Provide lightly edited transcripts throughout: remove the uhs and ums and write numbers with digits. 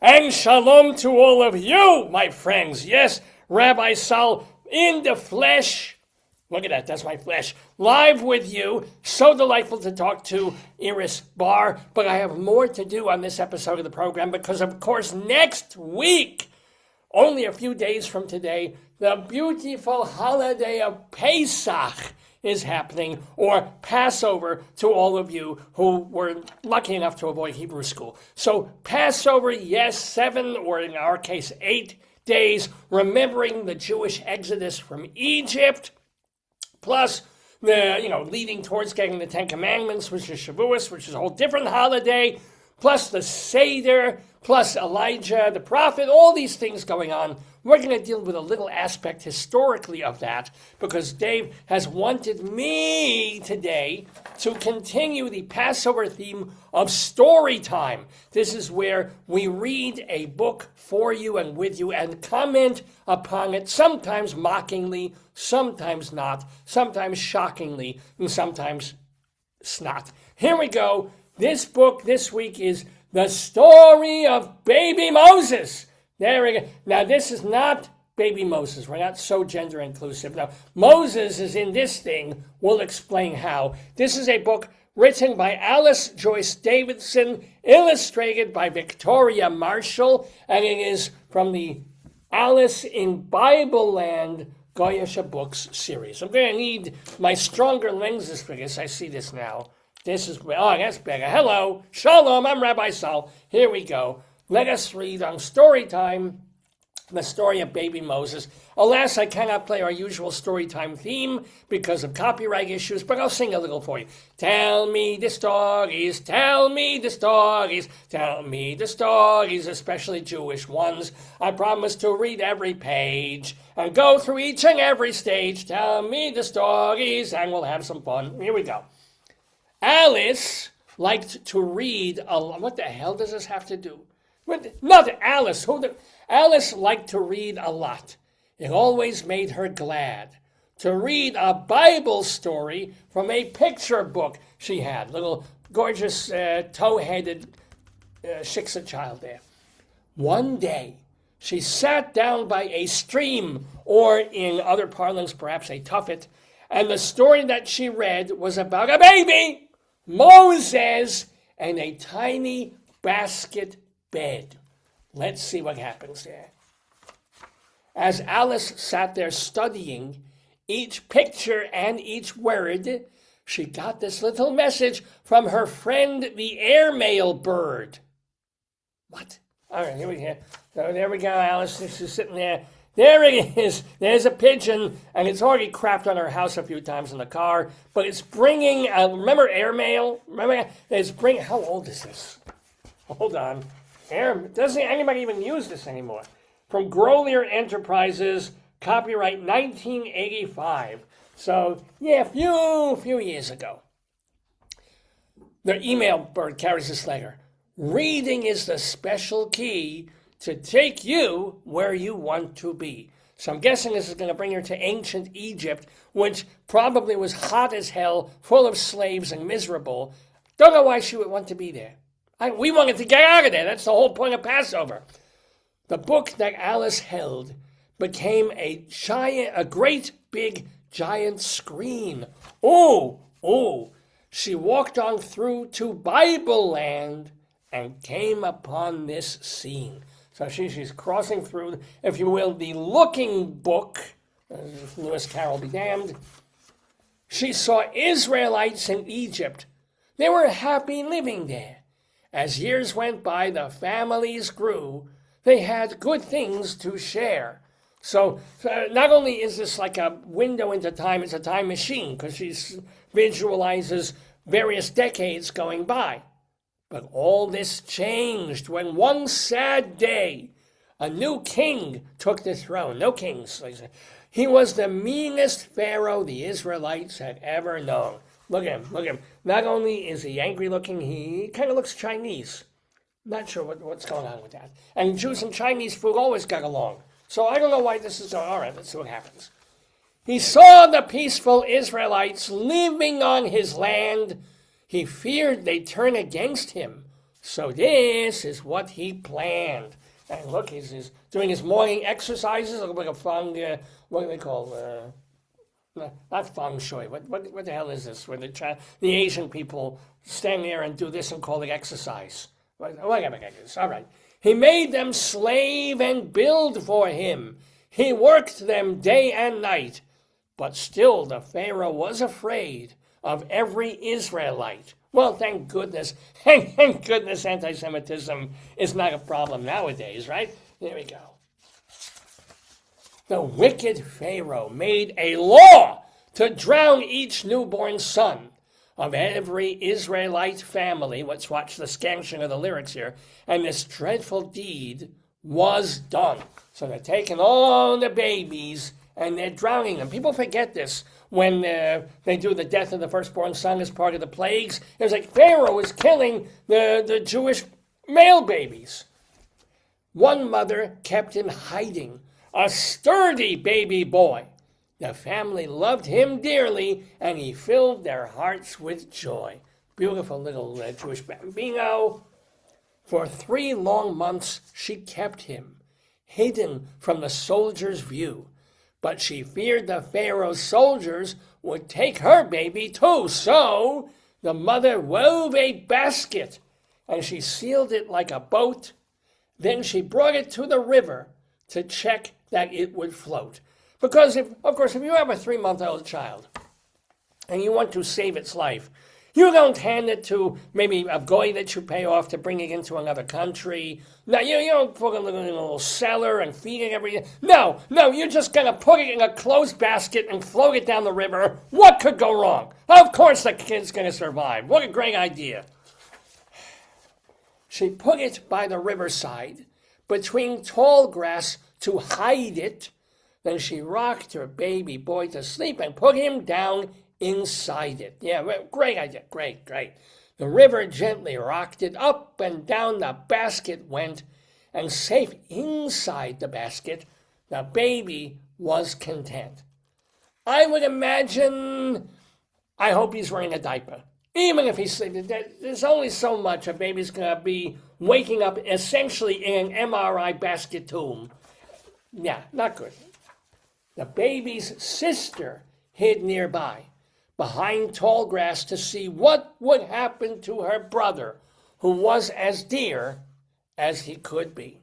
And shalom to all of you, my friends. Yes, Rabbi Sol in the flesh. Look at that, that's my flesh. Live with you. So delightful to talk to Iris Barr. But I have more to do on this episode of the program because, of course, next week, only a few days from today, the beautiful holiday of Pesach is happening, or Passover to all of you who were lucky enough to avoid Hebrew school. So Passover, yes, 7, or in our case 8 days, remembering the Jewish exodus from Egypt, plus the, leading towards getting the Ten Commandments, which is Shavuos, which is a whole different holiday, plus the Seder, plus Elijah, the prophet, all these things going on. We're going to deal with a little aspect historically of that because Dave has wanted me today to continue the Passover theme of StoryTime. This is where we read a book for you and with you and comment upon it, sometimes mockingly, sometimes not, sometimes shockingly, and sometimes snot. Here we go. This book this week is The Story of Baby Moses. There we go. Now, this is not baby Moses. We're not so gender inclusive. Now, Moses is in this thing. We'll explain how. This is a book written by Alice Joyce Davidson, illustrated by Victoria Marshall, and it is from the Alice in Bible Land Goyish Books series. I'm going to need my stronger lenses for this. I see this now. This is, that's better. Hello, Shalom, I'm Rabbi Sol. Here we go. Let us read on StoryTime, the story of baby Moses. Alas, I cannot play our usual StoryTime theme because of copyright issues, but I'll sing a little for you. Tell me the stories, tell me the stories, tell me the stories, especially Jewish ones. I promise to read every page and go through each and every stage. Tell me the stories and we'll have some fun. Here we go. Alice liked to read a lot. What the hell does this have to do? Nothing. Alice. Alice liked to read a lot. It always made her glad to read a Bible story from a picture book she had. Little gorgeous tow-headed shiksa child there. One day, she sat down by a stream, or in other parlance, perhaps a tuffet, and the story that she read was about a baby, Moses, and a tiny basket bed. Let's see what happens there. As Alice sat there studying each picture and each word, she got this little message from her friend, the airmail bird. What? All right, here we go. So there we go, Alice. She's sitting there. There it is. There's a pigeon, and it's already crapped on her house a few times in the car, but it's bringing, remember airmail? Remember? How old is this? Hold on. Doesn't anybody even use this anymore? From Grolier Enterprises, copyright 1985. So, yeah, a few years ago. The email bird carries this letter. Reading is the special key to take you where you want to be. So I'm guessing this is going to bring her to ancient Egypt, which probably was hot as hell, full of slaves and miserable. Don't know why she would want to be there. We wanted to get out of there. That's the whole point of Passover. The book that Alice held became a great big giant screen. Oh, she walked on through to Bible land and came upon this scene. So she's crossing through, if you will, the looking book, Lewis Carroll be damned. She saw Israelites in Egypt. They were happy living there. As years went by, the families grew. They had good things to share. So not only is this like a window into time, it's a time machine because she visualizes various decades going by. But all this changed when one sad day, a new king took the throne. No kings. He was the meanest pharaoh the Israelites had ever known. Look at him. Not only is he angry looking, he kind of looks Chinese. Not sure what's going on with that. And Jews and Chinese food always got along. So I don't know why this is going. All right, let's see what happens. He saw the peaceful Israelites living on his land. He feared they'd turn against him. So this is what he planned. And look, he's doing his morning exercises. Look like a feng, what do they call, not feng shui. What the hell is this? Where the Asian people stand there and do this and call it exercise. All right. He made them slave and build for him. He worked them day and night. But still the Pharaoh was afraid of every Israelite. Well, thank goodness. Thank goodness anti-Semitism is not a problem nowadays, right? There we go. The wicked Pharaoh made a law to drown each newborn son of every Israelite family. Let's watch the scansion of the lyrics here. And this dreadful deed was done. So they're taking all the babies and they're drowning them. People forget this when they do the death of the firstborn son as part of the plagues. It's like Pharaoh is killing the Jewish male babies. One mother kept him hiding, a sturdy baby boy. The family loved him dearly, and he filled their hearts with joy. Beautiful little Jewish bambino. For 3 long months she kept him, hidden from the soldiers' view. But she feared the Pharaoh's soldiers would take her baby too. So the mother wove a basket, and she sealed it like a boat. Then she brought it to the river to check that it would float. Because, if you have a 3-month-old child and you want to save its life, you don't hand it to maybe a goy that you pay off to bring it into another country. No, you don't put it in a little cellar and feed it every day. No, you're just going to put it in a closed basket and float it down the river. What could go wrong? Of course the kid's going to survive. What a great idea. She put it by the riverside between tall grass to hide it. Then she rocked her baby boy to sleep and put him down inside it. Yeah, great idea. Great. The river gently rocked it up and down. The basket went, and safe inside the basket, the baby was content. I would imagine, I hope he's wearing a diaper. Even if he's sleeping, there's only so much a baby's going to be waking up essentially in an MRI basket tomb. Yeah, not good. The baby's sister hid nearby, behind tall grass, to see what would happen to her brother, who was as dear as he could be.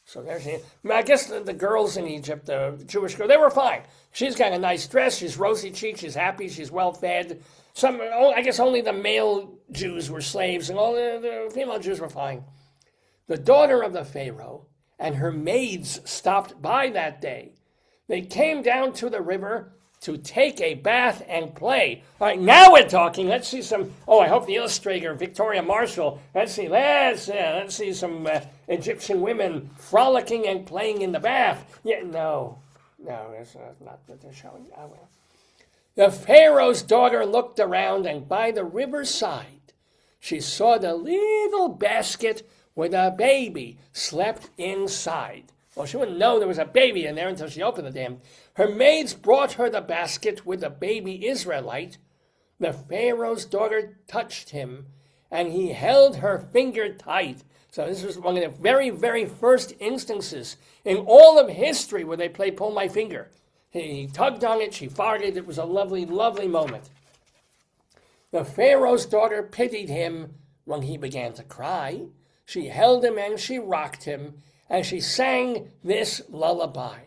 So there's, I guess the girls in Egypt, the Jewish girls, they were fine. She's got a nice dress, she's rosy-cheeked, she's happy, she's well-fed. I guess only the male Jews were slaves, and all the female Jews were fine. The daughter of the Pharaoh and her maids stopped by that day. They came down to the river to take a bath and play. All right, now we're talking. Let's see some. I hope the illustrator Victoria Marshall. Let's see some Egyptian women frolicking and playing in the bath. Yeah, no, that's not what they're showing. Well. The Pharaoh's daughter looked around, and by the riverside, she saw the little basket with a baby slept inside. Well, she wouldn't know there was a baby in there until she opened the damn. Her maids brought her the basket with the baby Israelite. The Pharaoh's daughter touched him, and he held her finger tight. So this was one of the very, very first instances in all of history where they play Pull My Finger. He tugged on it, she farted. It was a lovely, lovely moment. The Pharaoh's daughter pitied him when he began to cry. She held him and she rocked him, and she sang this lullaby.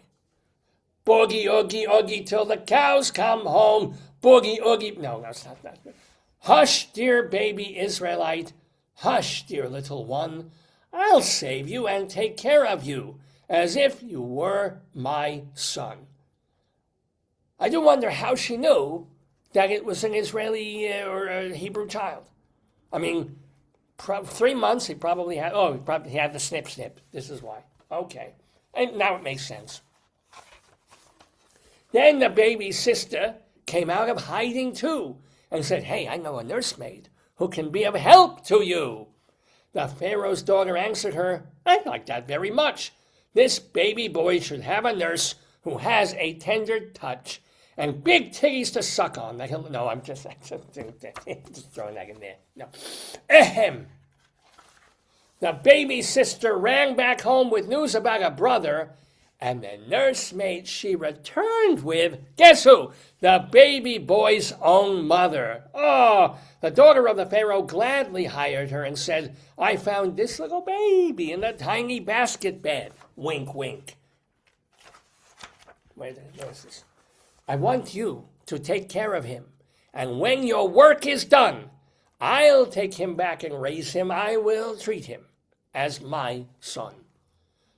Boogie, oogie, oogie, till the cows come home. Boogie, oogie. No, that's not that. Hush, dear baby Israelite. Hush, dear little one. I'll save you and take care of you as if you were my son. I do wonder how she knew that it was an Israeli or a Hebrew child. I mean, 3 months he probably had. He had the snip. This is why. Okay. And now it makes sense. Then the baby's sister came out of hiding too and said, "Hey, I know a nursemaid who can be of help to you." The Pharaoh's daughter answered her, "I'd like that very much. This baby boy should have a nurse who has a tender touch and big titties to suck on." I'm just throwing that in there. No. Ahem. The baby sister ran back home with news about her brother, and the nursemaid she returned with, guess who? The baby boy's own mother. Oh, the daughter of the Pharaoh gladly hired her and said, I found this little baby in a tiny basket bed. Wink, wink. Wait, where's this? I want you to take care of him, and when your work is done, I'll take him back and raise him. I will treat him as my son.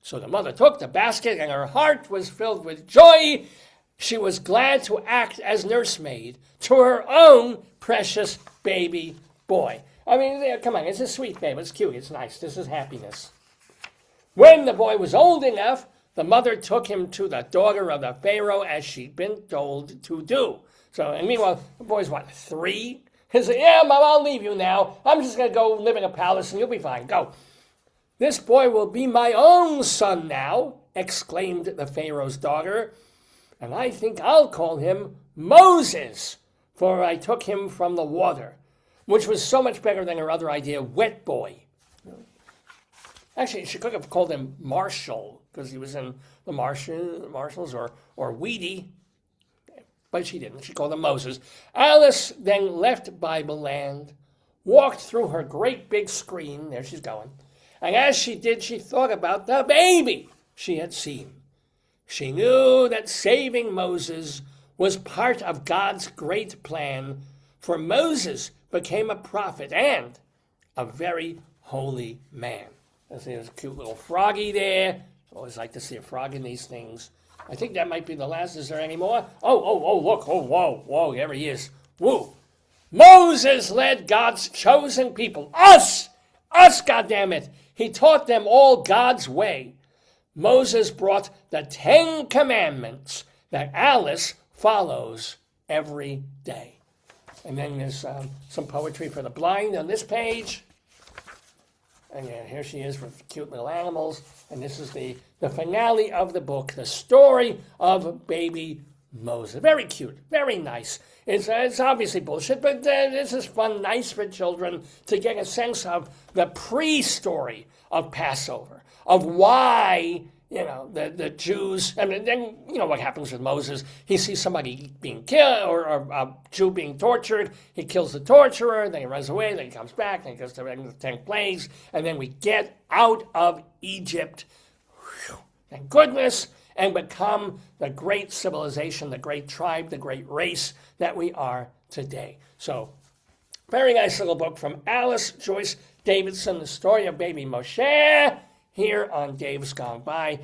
So the mother took the basket, and her heart was filled with joy. She was glad to act as nursemaid to her own precious baby boy. I mean, come on, it's a sweet baby. It's cute. It's nice. This is happiness. When the boy was old enough, the mother took him to the daughter of the Pharaoh as she'd been told to do. So, and meanwhile, the boy's what, 3? He said, yeah, Mom, I'll leave you now. I'm just going to go live in a palace and you'll be fine. Go. This boy will be my own son now, exclaimed the Pharaoh's daughter, and I think I'll call him Moses, for I took him from the water, which was so much better than her other idea, wet boy. Actually, she could have called him Marshall, because he was in the Marshalls or Weedy, but she didn't. She called him Moses. Alice then left Bible Land, walked through her great big screen, there she's going, and as she did, she thought about the baby she had seen. She knew that saving Moses was part of God's great plan, for Moses became a prophet and a very holy man. There's a cute little froggy there. I always like to see a frog in these things. I think that might be the last. Is there any more? Oh, look. Oh, whoa, there he is. Woo. Moses led God's chosen people. Us, goddammit. He taught them all God's way. Moses brought the 10 Commandments that Alice follows every day. And then there's some poetry for the blind on this page. And yeah, here she is with cute little animals. And this is the finale of the book, the story of baby Moses. Very cute, very nice. It's obviously bullshit, but this is fun, nice for children to get a sense of the pre-story of Passover, of why, the Jews, and then, what happens with Moses. He sees somebody being killed or a Jew being tortured. He kills the torturer, then he runs away, then he comes back, then he goes to the 10 plagues, and then we get out of Egypt, thank goodness, and become the great civilization, the great tribe, the great race that we are today. So, very nice little book from Alice Joyce Davidson, The Story of Baby Moshe, here on Dave's Gone By.